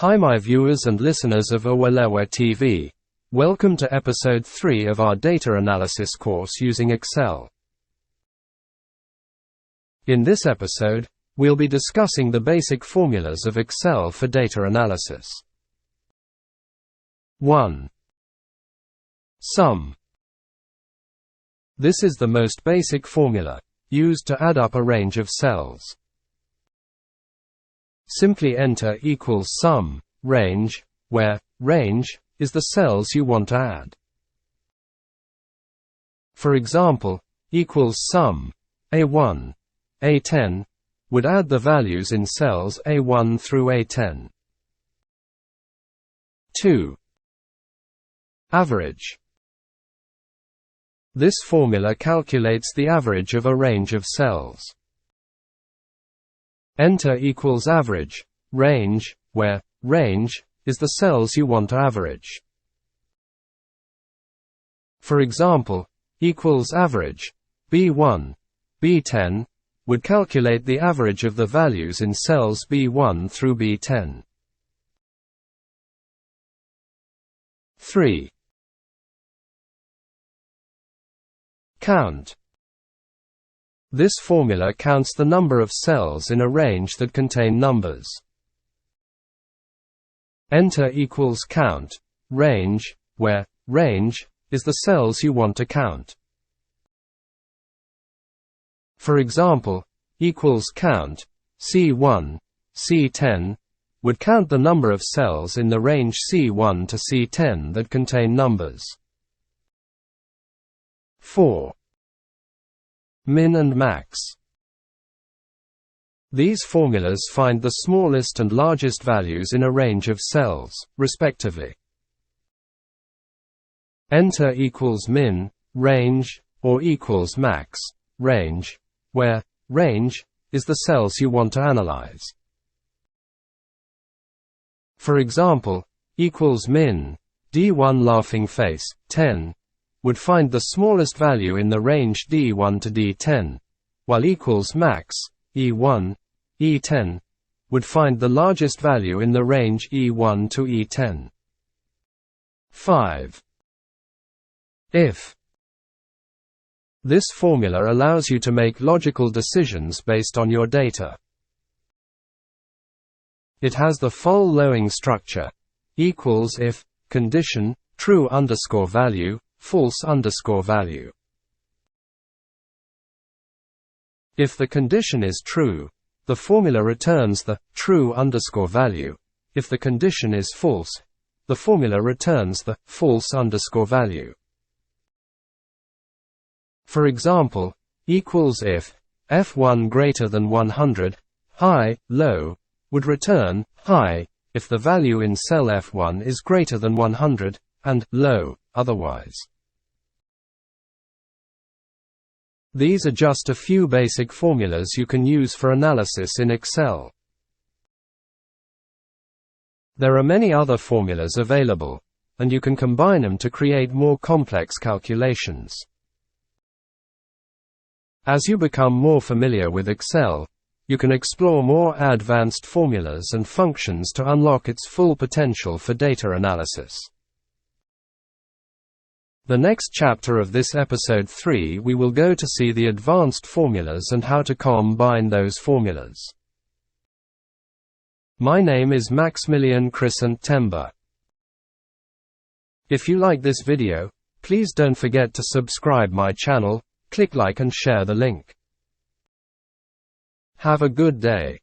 Hi my viewers and listeners of Owelewe TV. Welcome to episode 3 of our data analysis course using Excel. In this episode, we'll be discussing the basic formulas of Excel for data analysis. 1. Sum. This is the most basic formula, used to add up a range of cells. Simply enter equals sum, range, where range is the cells you want to add. For example, equals sum, A1, A10, would add the values in cells A1 through A10. 2. Average. This formula calculates the average of a range of cells. Enter equals average, range, where range is the cells you want to average. For example, equals average, B1, B10, would calculate the average of the values in cells B1 through B10. 3. Count. This formula counts the number of cells in a range that contain numbers. Enter equals count, range, where range is the cells you want to count. For example, equals count, C1, C10, would count the number of cells in the range C1 to C10 that contain numbers. 4. Min and max. These formulas find the smallest and largest values in a range of cells, respectively. Enter equals min, range, or equals max, range, where range is the cells you want to analyze. For example, equals min, D1 laughing face, 10, would find the smallest value in the range D1 to D10, while equals max, E1, E10, would find the largest value in the range E1 to E10. 5. If. This formula allows you to make logical decisions based on your data. It has the following structure: equals if, condition, true underscore value, false underscore value. If the condition is true, the formula returns the true underscore value. If the condition is false, the formula returns the false underscore value. For example, equals if F1 greater than 100, high, low, would return high if the value in cell F1 is greater than 100, and low otherwise. These are just a few basic formulas you can use for analysis in Excel. There are many other formulas available, and you can combine them to create more complex calculations. As you become more familiar with Excel, you can explore more advanced formulas and functions to unlock its full potential for data analysis. The next chapter of this episode 3 we will go to see the advanced formulas and how to combine those formulas. My name is Maximilian Crescent Temba. If you like this video, please don't forget to subscribe my channel, click like and share the link. Have a good day.